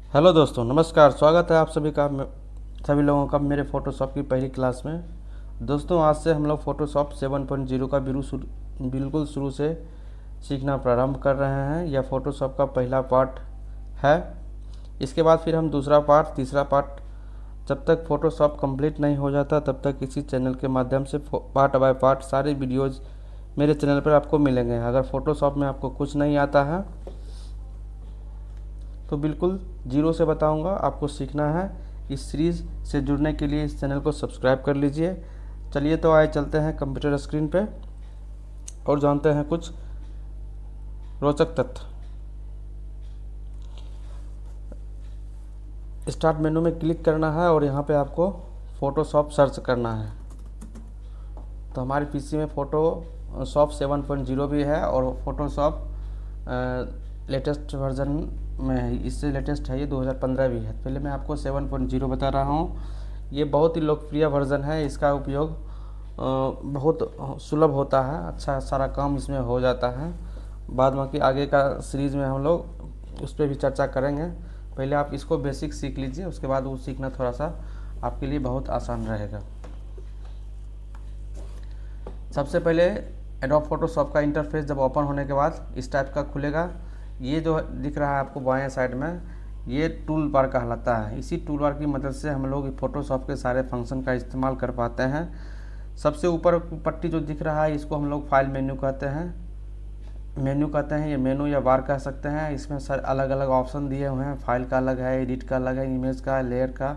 Hello दोस्तों, नमस्कार। स्वागत है आप सभी लोगों का मेरे फ़ोटोशॉप की पहली क्लास में। दोस्तों, आज से हम लोग फ़ोटोशॉप 7.0 का बिल्कुल शुरू से सीखना प्रारंभ कर रहे हैं। यह फ़ोटोशॉप का पहला पार्ट है। इसके बाद फिर हम दूसरा पार्ट, तीसरा पार्ट, जब तक फ़ोटोशॉप कंप्लीट नहीं हो जाता तब तक इसी चैनल के माध्यम से पार्ट बाय पार्ट सारे वीडियोज़ मेरे चैनल पर आपको मिलेंगे। अगर फ़ोटोशॉप में आपको कुछ नहीं आता है तो बिल्कुल जीरो से बताऊंगा, आपको सीखना है। इस सीरीज़ से जुड़ने के लिए इस चैनल को सब्सक्राइब कर लीजिए। चलिए तो आए चलते हैं कंप्यूटर स्क्रीन पे और जानते हैं कुछ रोचक तथ्य। स्टार्ट मेनू में क्लिक करना है और यहाँ पे आपको फ़ोटोशॉप सर्च करना है। तो हमारे पीसी में फ़ोटोशॉप 7.0 भी है और फ़ोटोशॉप लेटेस्ट वर्जन में है। इससे लेटेस्ट है, ये 2015 भी है। पहले मैं आपको 7.0 बता रहा हूँ। ये बहुत ही लोकप्रिय वर्जन है। इसका उपयोग बहुत सुलभ होता है, अच्छा सारा काम इसमें हो जाता है। बाद बाकी आगे का सीरीज़ में हम लोग उस पर भी चर्चा करेंगे। पहले आप इसको बेसिक सीख लीजिए, उसके बाद वो सीखना थोड़ा सा आपके लिए बहुत आसान रहेगा। सबसे पहले एडोब फोटोशॉप का इंटरफेस जब ओपन होने के बाद इस टाइप का खुलेगा। ये जो दिख रहा है आपको बाएं साइड में, ये टूल बार कहलाता है। इसी टूल बार की मदद से हम लोग फोटोशॉप के सारे फंक्शन का इस्तेमाल कर पाते हैं। सबसे ऊपर पट्टी जो दिख रहा है, इसको हम लोग फाइल मेन्यू कहते हैं। ये मेनू या बार कह सकते हैं। इसमें सर अलग अलग ऑप्शन दिए हुए हैं। फाइल का अलग है, एडिट का अलग है, इमेज का, लेयर का,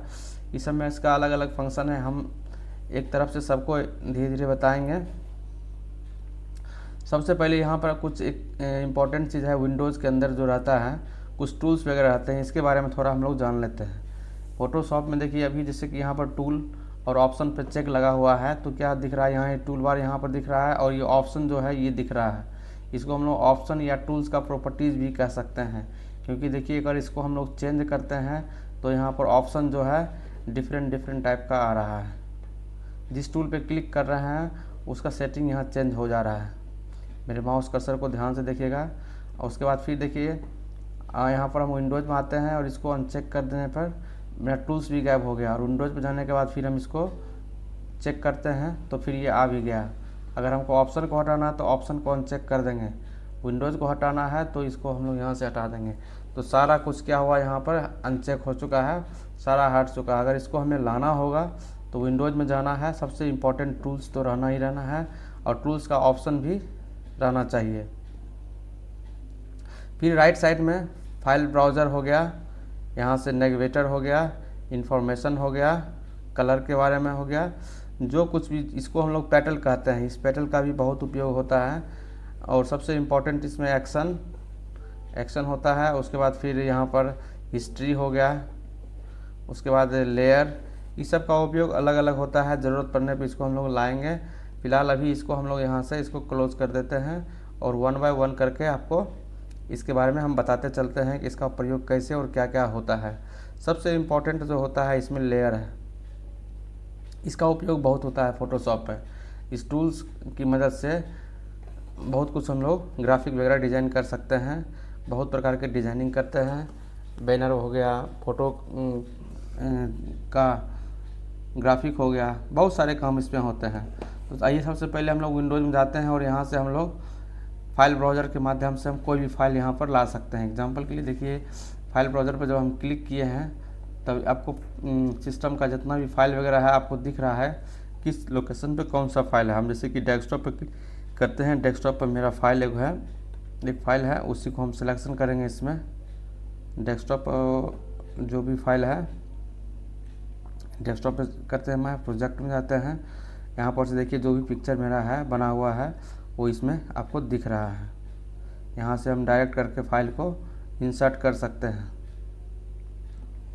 इस सब में इसका अलग अलग फंक्शन है। हम एक तरफ से सबको धीरे धीरे बताएंगे। सबसे पहले यहाँ पर कुछ एक इम्पॉर्टेंट चीज़ है। विंडोज़ के अंदर जो रहता है, कुछ टूल्स वगैरह रहते हैं, इसके बारे में थोड़ा हम लोग जान लेते हैं। फोटोशॉप में देखिए, अभी जैसे कि यहाँ पर टूल और ऑप्शन पर चेक लगा हुआ है, तो क्या दिख रहा है, यहाँ टूल बार यहाँ पर दिख रहा है और ये ऑप्शन जो है ये दिख रहा है। इसको हम लोग ऑप्शन या टूल्स का प्रॉपर्टीज़ भी कह सकते हैं, क्योंकि देखिए अगर इसको हम लोग चेंज करते हैं तो यहाँ पर ऑप्शन जो है डिफरेंट टाइप का आ रहा है। जिस टूल पे क्लिक कर रहे हैं उसका सेटिंग यहाँ चेंज हो जा रहा है। मेरे माउस कर्सर को ध्यान से देखिएगा। और उसके बाद फिर देखिए यहाँ पर हम विंडोज़ में आते हैं और इसको अनचेक कर देने पर मेरा टूल्स भी गायब हो गया। और विंडोज़ पर जाने के बाद फिर हम इसको चेक करते हैं तो फिर ये आ भी गया। अगर हमको ऑप्शन को हटाना है तो ऑप्शन को अनचेक कर देंगे। विंडोज़ को हटाना है तो इसको हम लोग यहाँ से हटा देंगे। तो सारा कुछ क्या हुआ, यहाँ पर अनचेक हो चुका है, सारा हट चुका है। अगर इसको हमें लाना होगा तो विंडोज़ में जाना है। सबसे इम्पोर्टेंट टूल्स तो रहना ही रहना है और टूल्स का ऑप्शन भी रहना चाहिए। फिर राइट साइड में फाइल ब्राउज़र हो गया, यहाँ से नेविगेटर हो गया, इंफॉर्मेशन हो गया, कलर के बारे में हो गया, जो कुछ भी, इसको हम लोग पेटल कहते हैं। इस पेटल का भी बहुत उपयोग होता है। और सबसे इम्पोर्टेंट इसमें एक्शन होता है। उसके बाद फिर यहाँ पर हिस्ट्री हो गया, उसके बाद लेयर, इस सब का उपयोग अलग अलग होता है। ज़रूरत पड़ने पर इसको हम लोग लाएंगे। फ़िलहाल अभी इसको हम लोग यहाँ से इसको क्लोज़ कर देते हैं और 1 बाय 1 करके आपको इसके बारे में हम बताते चलते हैं कि इसका प्रयोग कैसे और क्या क्या होता है। सबसे इम्पोर्टेंट जो होता है इसमें लेयर है। इसका उपयोग बहुत होता है फ़ोटोशॉप पे। इस टूल्स की मदद से बहुत कुछ हम लोग ग्राफिक वगैरह डिज़ाइन कर सकते हैं। बहुत प्रकार के डिज़ाइनिंग करते हैं। बैनर हो गया, फ़ोटो का ग्राफिक हो गया, बहुत सारे काम इसमें होते हैं। तो आइए सबसे पहले हम लोग विंडोज़ में जाते हैं और यहाँ से हम लोग फाइल ब्राउज़र के माध्यम से हम कोई भी फाइल यहाँ पर ला सकते हैं। एग्जांपल के लिए देखिए, फाइल ब्राउज़र पर जब हम क्लिक किए हैं तब आपको सिस्टम का जितना भी फाइल वगैरह है आपको दिख रहा है किस लोकेशन पे कौन सा फाइल है। हम जैसे कि डेस्कटॉप पर क्लिक करते हैं, डेस्कटॉप पर मेरा फाइल एक फाइल है, उसी को हम सिलेक्शन करेंगे। इसमें डेस्कटॉप जो भी फाइल है डेस्कटॉप पे करते हैं, मैं प्रोजेक्ट में जाते हैं। यहाँ पर से देखिए जो भी पिक्चर मेरा है बना हुआ है वो इसमें आपको दिख रहा है। यहाँ से हम डायरेक्ट करके फाइल को इंसर्ट कर सकते हैं।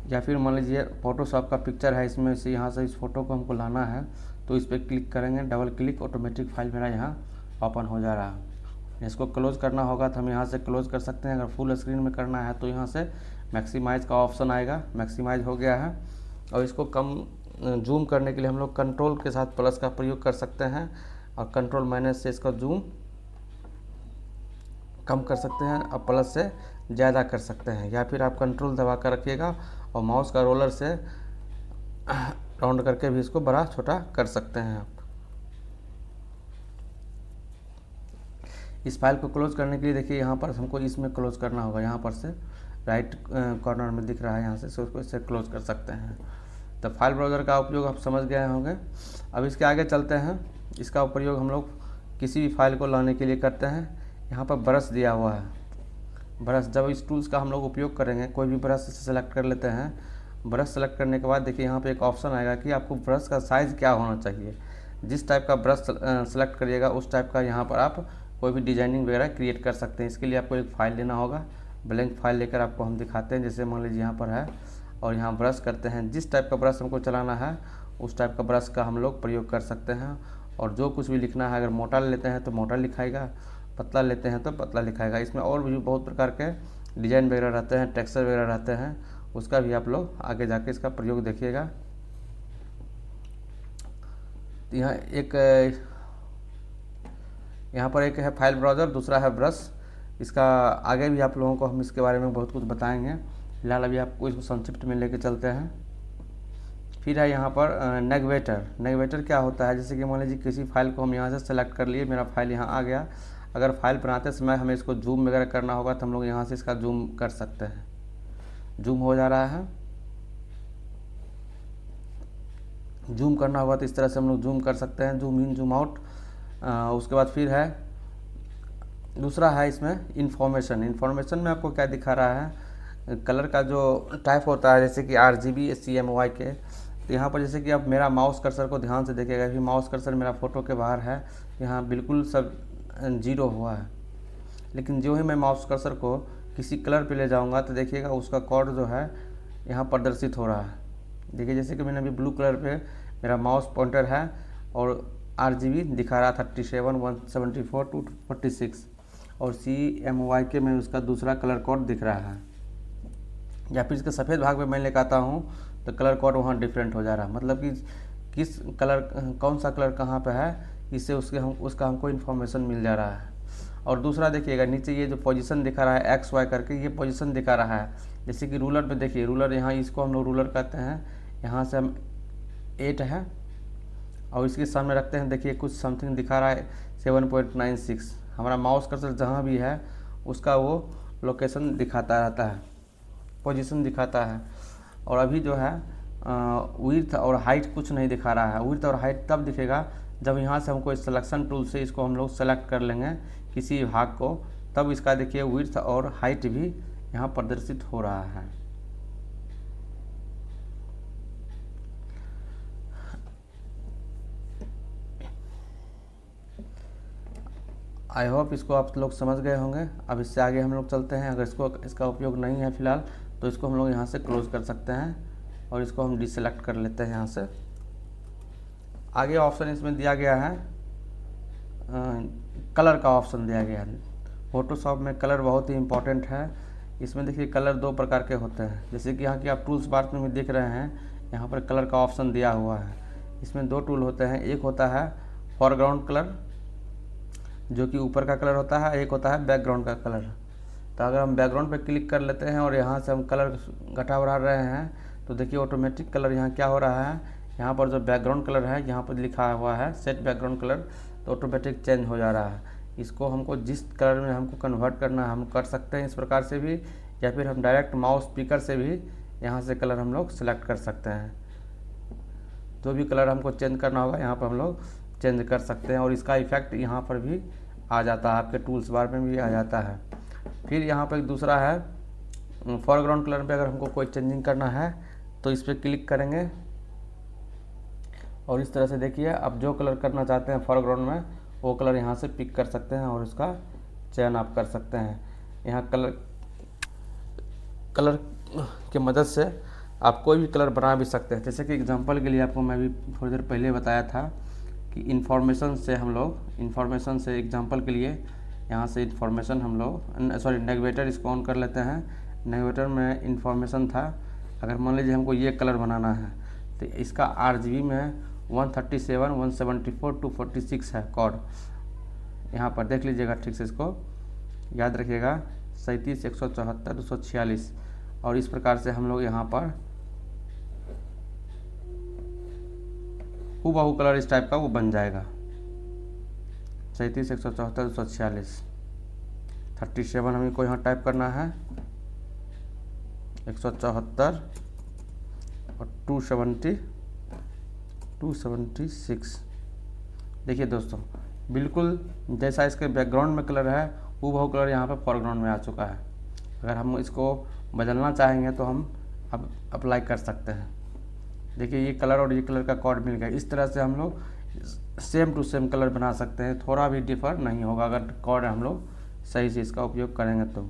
या फिर मान लीजिए फ़ोटोशॉप का पिक्चर है, इसमें से यहाँ से इस फ़ोटो को हमको लाना है तो इस पर क्लिक करेंगे, डबल क्लिक, ऑटोमेटिक फाइल मेरा यहाँ ओपन हो जा रहा है। इसको क्लोज़ करना होगा तो हम यहाँ से क्लोज़ कर सकते हैं। अगर फुल स्क्रीन में करना है तो यहाँ से मैक्सिमाइज़ का ऑप्शन आएगा, मैक्सिमाइज़ हो गया है। और इसको कम जूम करने के लिए हम लोग कंट्रोल के साथ प्लस का प्रयोग कर सकते हैं और कंट्रोल माइनस से इसका जूम कम कर सकते हैं और प्लस से ज़्यादा कर सकते हैं, या फिर आप कंट्रोल दबा कर रखिएगा और माउस का रोलर से राउंड करके भी इसको बड़ा छोटा कर सकते हैं आप। इस फाइल को क्लोज करने के लिए देखिए यहाँ पर हमको इसमें क्लोज करना होगा, यहाँ पर से राइट कॉर्नर में दिख रहा है, यहाँ से उसको इससे क्लोज कर सकते हैं। तो फाइल ब्राउज़र का उपयोग आप समझ गए होंगे। अब इसके आगे चलते हैं। इसका प्रयोग हम लोग किसी भी फाइल को लाने के लिए करते हैं। यहाँ पर ब्रश दिया हुआ है, ब्रश, जब इस टूल्स का हम लोग उपयोग करेंगे कोई भी ब्रश सेलेक्ट कर लेते हैं। ब्रश सेलेक्ट करने के बाद देखिए यहाँ पे एक ऑप्शन आएगा कि आपको ब्रश का साइज़ क्या होना चाहिए। जिस टाइप का ब्रश सेलेक्ट करिएगा उस टाइप का यहाँ पर आप कोई भी डिजाइनिंग वगैरह क्रिएट कर सकते हैं। इसके लिए आपको एक फ़ाइल लेना होगा। ब्लैंक फाइल लेकर आपको हम दिखाते हैं। जैसे मान लीजिए यहाँ पर है और यहाँ ब्रश करते हैं, जिस टाइप का ब्रश हमको चलाना है उस टाइप का ब्रश का हम लोग प्रयोग कर सकते हैं। और जो कुछ भी लिखना है, अगर मोटा लेते हैं तो मोटा लिखाएगा, पतला लेते हैं तो पतला लिखाएगा। इसमें और भी बहुत प्रकार के डिज़ाइन वगैरह रहते हैं, टेक्सचर वगैरह रहते हैं, उसका भी आप लोग आगे जाके इसका प्रयोग देखिएगा। यहाँ पर एक है फाइल ब्राउज़र, दूसरा है ब्रश। इसका आगे भी आप लोगों को हम इसके बारे में बहुत कुछ बताएंगे। फिलहाल अभी आपको इसको संक्षिप्त में लेके चलते हैं। फिर है यहाँ पर नेविगेटर। नेविगेटर क्या होता है, जैसे कि मान लीजिए किसी फाइल को हम यहाँ से सेलेक्ट कर लिए, मेरा फाइल यहाँ आ गया। अगर फाइल बनाते समय हमें इसको जूम वगैरह करना होगा तो हम लोग यहाँ से इसका जूम कर सकते हैं। जूम हो जा रहा है, जूम करना होगा तो इस तरह से हम लोग जूम कर सकते हैं, जूम इन जूम आउट। उसके बाद फिर है दूसरा है इसमें इन्फॉर्मेशन। इन्फॉर्मेशन में आपको क्या दिखा रहा है, कलर का जो टाइप होता है, जैसे कि RGB CMYK के। तो यहाँ पर जैसे कि अब मेरा माउस कर्सर को ध्यान से देखिएगा कि माउस कर्सर मेरा फ़ोटो के बाहर है, यहाँ बिल्कुल सब 0 हुआ है। लेकिन जो ही मैं माउस कर्सर को किसी कलर पे ले जाऊँगा तो देखिएगा उसका कोड जो है यहाँ प्रदर्शित हो रहा है। देखिए जैसे कि मैंने अभी ब्लू कलर पे मेरा माउस पॉइंटर है और RGB दिखा रहा 37 174 246 और CMYK में उसका दूसरा कलर कोड दिख रहा है। या फिर इसके सफ़ेद भाग में मैं लेकर आता हूँ तो कलर कोड वहाँ डिफरेंट हो जा रहा है, मतलब कि किस कलर, कौन सा कलर कहाँ पे है, इससे उसका हमको इन्फॉर्मेशन मिल जा रहा है। और दूसरा देखिएगा नीचे ये जो पोजीशन दिखा रहा है XY करके, ये पोजीशन दिखा रहा है। जैसे कि रूलर पे देखिए, रूलर यहाँ इसको हम लोग रूलर कहते हैं। यहाँ से हम 8 है और इसके सामने रखते हैं, देखिए कुछ समथिंग दिखा रहा है 7.96। हमारा माउस कर्सर जहाँ भी है उसका वो लोकेशन दिखाता रहता है, पोजीशन दिखाता है। और अभी जो है विड्थ और हाइट कुछ नहीं दिखा रहा है। विड्थ और हाइट तब दिखेगा जब यहाँ से हमको इस सिलेक्शन टूल से इसको हम लोग सेलेक्ट कर लेंगे किसी भाग को, तब इसका देखिए विड्थ और हाइट भी यहाँ प्रदर्शित हो रहा है। आई होप इसको आप लोग समझ गए होंगे। अब इससे आगे हम लोग चलते हैं। अगर इसका उपयोग नहीं है फिलहाल तो इसको हम लोग यहाँ से क्लोज कर सकते हैं और इसको हम डिसेलेक्ट कर लेते हैं यहाँ से। आगे ऑप्शन इसमें दिया गया है, कलर का ऑप्शन दिया गया है। फोटोशॉप में कलर बहुत ही इम्पोर्टेंट है। इसमें देखिए कलर 2 प्रकार के होते हैं, जैसे कि यहाँ की आप टूल्स बार में भी देख रहे हैं, यहाँ पर कलर का ऑप्शन दिया हुआ है। इसमें 2 टूल होते हैं, एक होता है फॉरग्राउंड कलर जो कि ऊपर का कलर होता है, एक होता है बैकग्राउंड का कलर। तो अगर हम बैकग्राउंड पर क्लिक कर लेते हैं और यहाँ से हम कलर घटा बढ़ा रहे हैं तो देखिए ऑटोमेटिक कलर यहाँ क्या हो रहा है, यहाँ पर जो बैकग्राउंड कलर है यहाँ पर लिखा हुआ है सेट बैकग्राउंड कलर, तो ऑटोमेटिक चेंज हो जा रहा है। इसको हमको जिस कलर में हमको कन्वर्ट करना है हम कर सकते हैं इस प्रकार से भी, या फिर हम डायरेक्ट माउस स्पीकर से भी यहाँ से कलर हम लोग सेलेक्ट कर सकते हैं। जो भी कलर हमको चेंज करना होगा यहाँ पर हम लोग चेंज कर सकते हैं और इसका इफेक्ट यहाँ पर भी आ जाता है, आपके टूल्स बार में भी आ जाता है। फिर यहाँ पर एक दूसरा है फॉरग्राउंड कलर पे अगर हमको कोई चेंजिंग करना है तो इस पर क्लिक करेंगे और इस तरह से देखिए आप जो कलर करना चाहते हैं फॉरग्राउंड में वो कलर यहाँ से पिक कर सकते हैं और उसका चयन आप कर सकते हैं। यहाँ कलर की मदद से आप कोई भी कलर बना भी सकते हैं। जैसे कि एग्जांपल के लिए आपको मैं भी थोड़ी देर पहले बताया था कि इन्फॉर्मेशन से एग्जांपल के लिए यहाँ से इन्फॉर्मेशन हम लोग नेविगेटर इसको ऑन कर लेते हैं। नेविगेटर में इन्फॉर्मेशन था, अगर मान लीजिए हमको ये कलर बनाना है तो इसका RGB में 137 174 246 है कोड। यहाँ पर देख लीजिएगा ठीक से, इसको याद रखिएगा 37 174 246 और इस प्रकार से हम लोग यहाँ पर हूबहू कलर इस टाइप का वो बन जाएगा। 37 174 246 37 हमें को यहाँ टाइप करना है, 174 और 276। देखिए दोस्तों, बिल्कुल जैसा इसके बैकग्राउंड में कलर है हूबहू कलर यहाँ पर फॉरग्राउंड में आ चुका है। अगर हम इसको बदलना चाहेंगे तो हम अब अप्लाई कर सकते हैं। देखिए ये कलर और ये कलर का कोड मिल गया। इस तरह से हम लोग सेम टू सेम कलर बना सकते हैं, थोड़ा भी डिफर नहीं होगा अगर कोड हम लोग सही से इसका उपयोग करेंगे तो।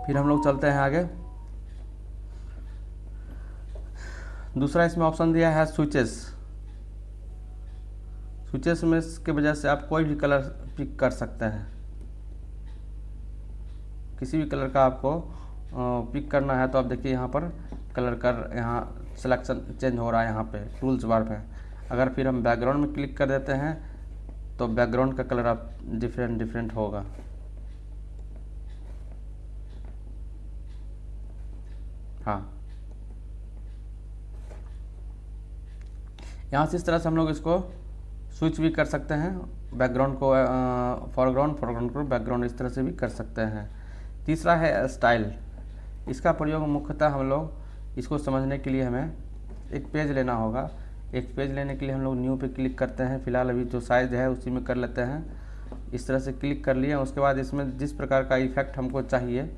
फिर हम लोग चलते हैं आगे। दूसरा इसमें ऑप्शन दिया है स्विचेस। स्विचेस में के वजह से आप कोई भी कलर पिक कर सकते हैं, किसी भी कलर का आपको पिक करना है तो आप देखिए यहाँ पर कलर कर यहाँ सिलेक्शन चेंज हो रहा है यहाँ पे टूल्स बार पे। अगर फिर हम बैकग्राउंड में क्लिक कर देते हैं तो बैकग्राउंड का कलर आप डिफरेंट होगा। हाँ, यहाँ से इस तरह से हम लोग इसको स्विच भी कर सकते हैं, बैकग्राउंड को फॉरग्राउंड को बैकग्राउंड, इस तरह से भी कर सकते हैं। तीसरा है स्टाइल। इसका प्रयोग मुख्यतः हम लोग इसको समझने के लिए हमें एक पेज लेना होगा। एक पेज लेने के लिए हम लोग न्यू पे क्लिक करते हैं। फिलहाल अभी जो साइज़ है उसी में कर लेते हैं। इस तरह से क्लिक कर लिए, उसके बाद इसमें जिस प्रकार का इफ़ेक्ट हमको चाहिए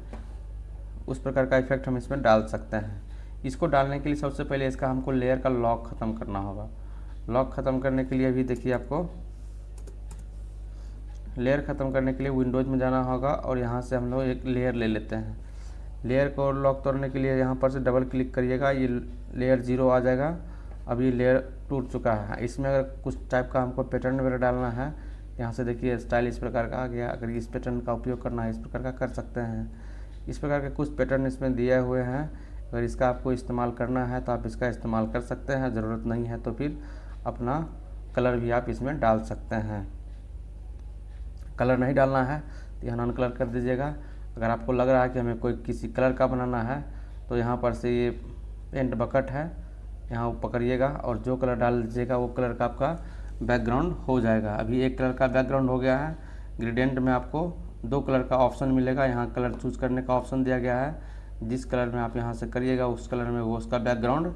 उस प्रकार का इफ़ेक्ट हम इसमें डाल सकते हैं। इसको डालने के लिए सबसे पहले इसका हमको लेयर का लॉक ख़त्म करना होगा। लॉक ख़त्म करने के लिए भी देखिए आपको लेयर ख़त्म करने के लिए विंडोज़ में जाना होगा और यहाँ से हम लोग एक लेयर ले लेते हैं। लेयर को लॉक तोड़ने के लिए यहाँ पर से डबल क्लिक करिएगा, ये लेयर 0 आ जाएगा। अभी लेयर टूट चुका है। इसमें अगर कुछ टाइप का हमको पैटर्न वगैरह डालना है, यहाँ से देखिए स्टाइल इस प्रकार का आ गया। अगर इस पैटर्न का उपयोग करना है इस प्रकार का कर सकते हैं। इस प्रकार के कुछ पैटर्न इसमें दिए हुए हैं। अगर इसका आपको इस्तेमाल करना है तो आप इसका इस्तेमाल कर सकते हैं, ज़रूरत नहीं है तो फिर अपना कलर भी आप इसमें डाल सकते हैं। कलर नहीं डालना है तो यहाँ नॉन कलर कर दीजिएगा। अगर आपको लग रहा है कि हमें कोई किसी कलर का बनाना है तो यहाँ पर से ये पेंट बकेट है, यहाँ पकड़िएगा और जो कलर डाल दीजिएगा वो कलर का आपका बैकग्राउंड हो जाएगा। अभी एक कलर का बैकग्राउंड हो गया है। ग्रेडियंट में आपको 2 कलर का ऑप्शन मिलेगा। यहाँ कलर चूज़ करने का ऑप्शन दिया गया है। जिस कलर में आप यहाँ से करिएगा उस कलर में वो उसका बैकग्राउंड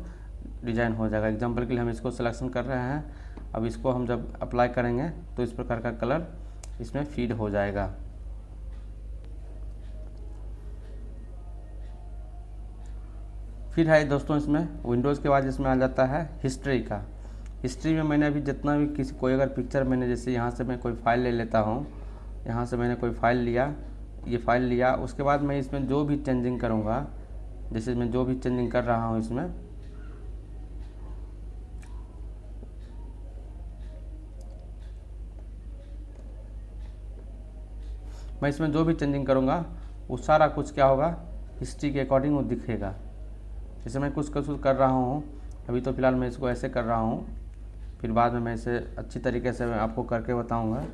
डिजाइन हो जाएगा। एग्जाम्पल के लिए हम इसको सिलेक्शन कर रहे हैं। अब इसको हम जब अप्लाई करेंगे तो इस प्रकार का कलर इसमें फीड हो जाएगा। फिर है दोस्तों इसमें विंडोज़ के बाद इसमें आ जाता है हिस्ट्री का। हिस्ट्री में मैंने अभी जितना भी कोई अगर पिक्चर मैंने जैसे यहाँ से मैं कोई फाइल ले लेता हूँ, यहाँ से मैंने कोई फाइल लिया, ये फाइल लिया, उसके बाद मैं इसमें जो भी चेंजिंग करूँगा, जैसे मैं जो भी चेंजिंग कर रहा हूँ इसमें जो भी चेंजिंग करूँगा वो सारा कुछ क्या होगा हिस्ट्री के अकॉर्डिंग वो दिखेगा। जैसे मैं कुछ कर रहा हूँ, अभी तो फ़िलहाल मैं इसको ऐसे कर रहा हूँ, फिर बाद में मैं इसे अच्छी तरीके से मैं आपको करके बताऊँगा।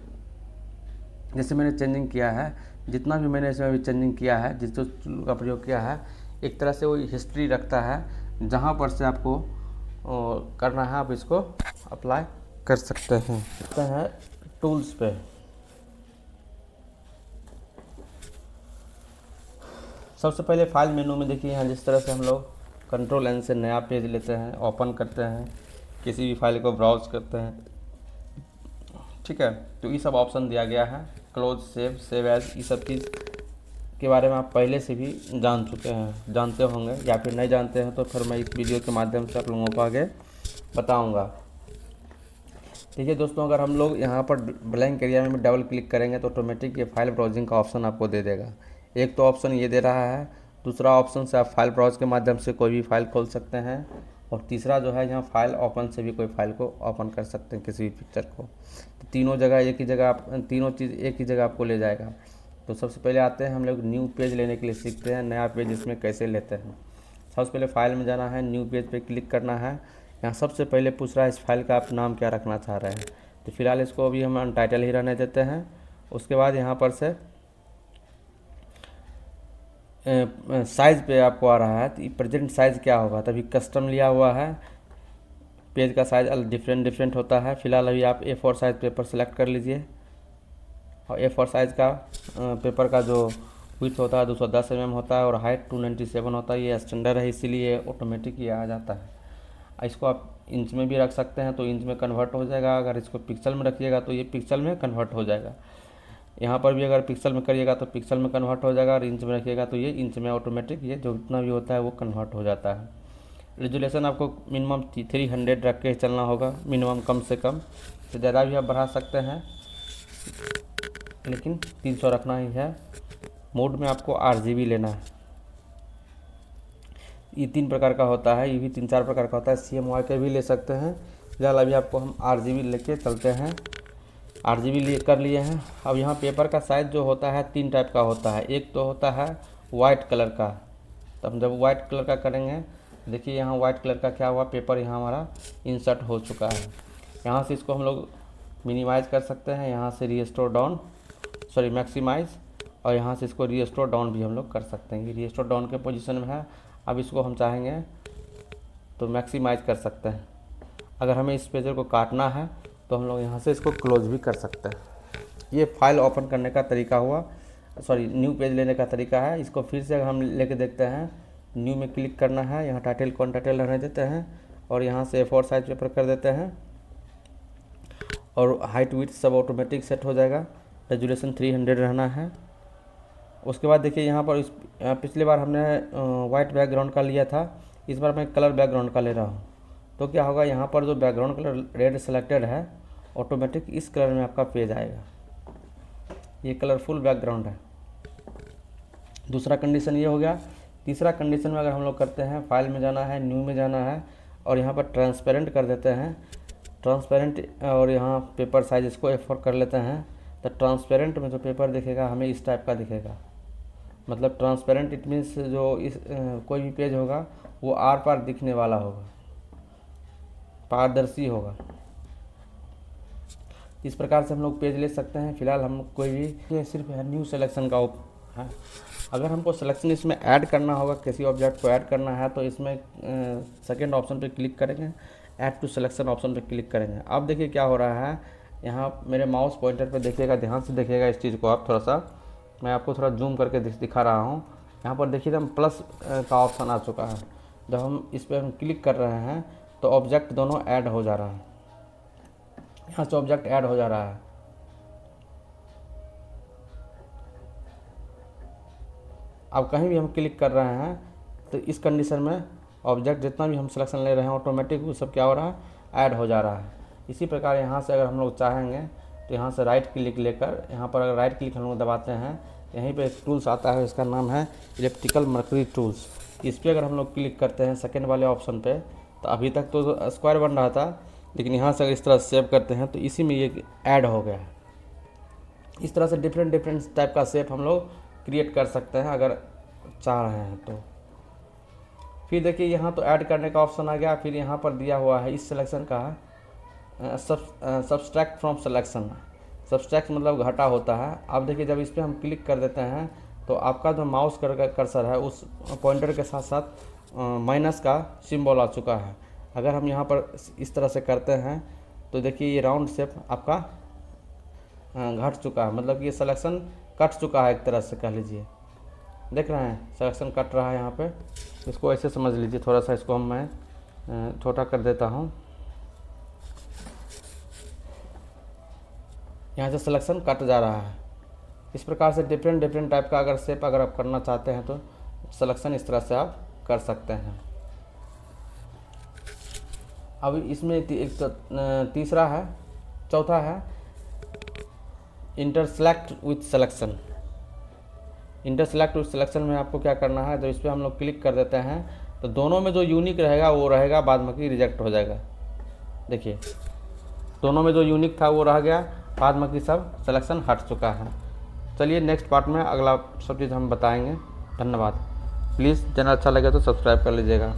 जैसे मैंने चेंजिंग किया है, जितना भी मैंने इसमें अभी चेंजिंग किया है, जिस टूल का प्रयोग किया है, एक तरह से वो हिस्ट्री रखता है। जहाँ पर से आपको करना है आप इसको अप्लाई कर सकते हैं टूल्स पे। सबसे पहले फाइल मेनू में देखिए यहाँ जिस तरह से हम लोग कंट्रोल एन से नया पेज लेते हैं, ओपन करते हैं, किसी भी फाइल को ब्राउज करते हैं, ठीक है। तो ये सब ऑप्शन दिया गया है। क्लोज, सेव एज, ये सब चीज़ के बारे में आप पहले से भी जानते होंगे, या फिर नहीं जानते हैं तो फिर मैं इस वीडियो के माध्यम से आप लोगों को आगे बताऊंगा। ठीक है दोस्तों, अगर हम लोग यहाँ पर ब्लैंक एरिया में डबल क्लिक करेंगे तो ऑटोमेटिक ये फाइल ब्राउजिंग का ऑप्शन आपको दे देगा। एक तो ऑप्शन ये दे रहा है, दूसरा ऑप्शन से आप फाइल ब्राउज के माध्यम से कोई भी फाइल खोल सकते हैं, और तीसरा जो है यहाँ फाइल ओपन से भी कोई फाइल को ओपन कर सकते हैं, किसी भी पिक्चर को। तो तीनों जगह एक ही जगह तीनों चीज़ एक ही जगह आपको ले जाएगा। तो सबसे पहले आते हैं हम लोग न्यू पेज लेने के लिए सीखते हैं, नया पेज इसमें कैसे लेते हैं। सबसे पहले फाइल में जाना है, न्यू पेज पे क्लिक करना है। यहाँ सबसे पहले पूछ रहा है इस फाइल का आप नाम क्या रखना चाह रहे हैं, तो फिलहाल इसको अभी हम अनटाइटल ही रहने देते हैं। उसके बाद यहाँ पर से साइज़ पे आपको आ रहा है तो प्रेजेंट साइज़ क्या होगा, तभी कस्टम लिया हुआ है, पेज का साइज़ डिफरेंट होता है। फ़िलहाल अभी आप A4 साइज़ पेपर सेलेक्ट कर लीजिए और A4 साइज़ का पेपर का जो विड्थ होता है 210 mm होता है और हाइट 297 होता है। ये स्टैंडर्ड है इसीलिए ऑटोमेटिक ये आ जाता है। इसको आप इंच में भी रख सकते हैं तो इंच में कन्वर्ट हो जाएगा, अगर इसको पिक्सल में रखिएगा तो ये पिक्सल में कन्वर्ट हो जाएगा। यहाँ पर भी अगर पिक्सल में करिएगा तो पिक्सल में कन्वर्ट हो जाएगा और इंच में रखिएगा तो ये इंच में ऑटोमेटिक ये जो जितना भी होता है वो कन्वर्ट हो जाता है। रेजुलेशन आपको मिनिमम 300 रख के चलना होगा, मिनिमम कम से कम, तो ज़्यादा भी आप बढ़ा सकते हैं लेकिन 300 रखना ही है। मोड में आपको RGB लेना है, ये 3 प्रकार का होता है, ये भी 3-4 प्रकार का होता है, CMY के भी ले सकते हैं। फिलहाल अभी आपको हम RGB लेके चलते हैं। RGB लिए कर लिए हैं। अब यहाँ पेपर का साइज़ जो होता है 3 टाइप का होता है। एक तो होता है वाइट कलर का, तो हम जब वाइट कलर का करेंगे, देखिए यहाँ वाइट कलर का क्या हुआ, पेपर यहाँ हमारा इंसर्ट हो चुका है। यहाँ से इसको हम लोग मिनिमाइज़ कर सकते हैं, यहाँ से रीस्टोर डाउन मैक्सिमाइज़, और यहाँ से इसको रीस्टोर डाउन भी हम लोग कर सकते हैं। ये रीस्टोर डाउन के पोजीशन में है। अब इसको हम चाहेंगे तो मैक्सिमाइज़ कर सकते हैं। अगर हमें इस पेज को काटना है तो हम लोग यहाँ से इसको क्लोज भी कर सकते हैं। ये फाइल ओपन करने का तरीका हुआ, न्यू पेज लेने का तरीका है। इसको फिर से अगर हम लेके देखते हैं, न्यू में क्लिक करना है, यहाँ टाइटल कौन टाइटल रहने देते हैं और यहाँ से A4 साइज पेपर कर देते हैं और हाइट विड्थ सब ऑटोमेटिक सेट हो जाएगा। रेजुलेशन 300 रहना है। उसके बाद देखिए यहाँ पर पिछली बार हमने वाइट बैकग्राउंड का लिया था, इस बार मैं कलर बैकग्राउंड का ले रहा हूँ। तो क्या होगा, यहाँ पर जो बैकग्राउंड कलर रेड सेलेक्टेड है, ऑटोमेटिक इस कलर में आपका पेज आएगा। ये कलरफुल बैकग्राउंड है। दूसरा कंडीशन ये हो गया। तीसरा कंडीशन में अगर हम लोग करते हैं, फाइल में जाना है, न्यू में जाना है और यहाँ पर ट्रांसपेरेंट कर देते हैं, ट्रांसपेरेंट, और यहाँ पेपर साइज इसको A4 कर लेते हैं, तो ट्रांसपेरेंट में जो पेपर दिखेगा हमें इस टाइप का दिखेगा। मतलब ट्रांसपेरेंट इट मीन्स जो इस कोई भी पेज होगा वो आर पार दिखने वाला होगा, पारदर्शी होगा। इस प्रकार से हम लोग पेज ले सकते हैं। फिलहाल हम कोई भी सिर्फ न्यू सिलेक्शन का है। अगर हमको सिलेक्शन इसमें ऐड करना होगा, किसी ऑब्जेक्ट को ऐड करना है, तो इसमें सेकेंड ऑप्शन पे क्लिक करेंगे, ऐड टू सिलेक्शन ऑप्शन पे क्लिक करेंगे। अब देखिए क्या हो रहा है, यहाँ मेरे माउस पॉइंटर पे देखिएगा, ध्यान से देखिएगा इस चीज़ को आप थोड़ा सा, मैं आपको थोड़ा जूम करके दिखा रहा हूँ। यहाँ पर देखिए हम प्लस का ऑप्शन आ चुका है। जब हम इस पर हम क्लिक कर रहे हैं तो ऑब्जेक्ट दोनों ऐड हो जा रहा है, यहाँ से ऑब्जेक्ट ऐड हो जा रहा है। अब कहीं भी हम क्लिक कर रहे हैं तो इस कंडीशन में ऑब्जेक्ट जितना भी हम सिलेक्शन ले रहे हैं ऑटोमेटिक वो सब क्या हो रहा है, ऐड हो जा रहा है। इसी प्रकार यहाँ से अगर हम लोग चाहेंगे तो यहाँ से राइट क्लिक लेकर, यहाँ पर अगर राइट क्लिक हम लोग दबाते हैं, यहीं पे एक टूल्स आता है, इसका नाम है इलेक्ट्रिकल मर्करी टूल्स। इस पर अगर हम लोग क्लिक करते हैं सेकेंड वाले ऑप्शन पे, तो अभी तक तो स्क्वायर बन रहा था, लेकिन यहाँ से अगर इस तरह सेव करते हैं तो इसी में ये ऐड हो गया है। इस तरह से डिफरेंट टाइप का शेप हम लोग क्रिएट कर सकते हैं अगर चाह रहे हैं तो। फिर देखिए यहाँ तो ऐड करने का ऑप्शन आ गया। फिर यहाँ पर दिया हुआ है इस सिलेक्शन का सब्सट्रैक्ट फ्रॉम सिलेक्शन। सब्सट्रैक्ट मतलब घटा होता है। अब देखिए जब इस पर हम क्लिक कर देते हैं तो आपका जो माउस कर्सर है उस पॉइंटर के साथ साथ माइनस का सिंबल आ चुका है। अगर हम यहाँ पर इस तरह से करते हैं तो देखिए ये राउंड शेप आपका घट चुका है, मतलब कि ये सिलेक्शन कट चुका है एक तरह से कह लीजिए। देख रहे हैं सिलेक्शन कट रहा है यहाँ पे, इसको ऐसे समझ लीजिए। थोड़ा सा इसको मैं छोटा कर देता हूँ, यहाँ से सिलेक्शन कट जा रहा है। इस प्रकार से डिफरेंट टाइप का अगर शेप अगर आप करना चाहते हैं तो सिलेक्शन इस तरह से आप कर सकते हैं। अब इसमें तीसरा है, चौथा है इंटरसेलेक्ट विथ सिलेक्शन। इंटरसेलेक्ट विथ सिलेक्शन में आपको क्या करना है, जब इस पर हम लोग क्लिक कर देते हैं तो दोनों में जो यूनिक रहेगा वो रहेगा, बाद में कि रिजेक्ट हो जाएगा। देखिए दोनों में जो यूनिक था वो रह गया, बाद में कि सब सिलेक्शन हट चुका है। चलिए नेक्स्ट पार्ट में अगला सब चीज़ हम बताएंगे। धन्यवाद। प्लीज़ चैनल अच्छा लगे तो सब्सक्राइब कर लीजिएगा।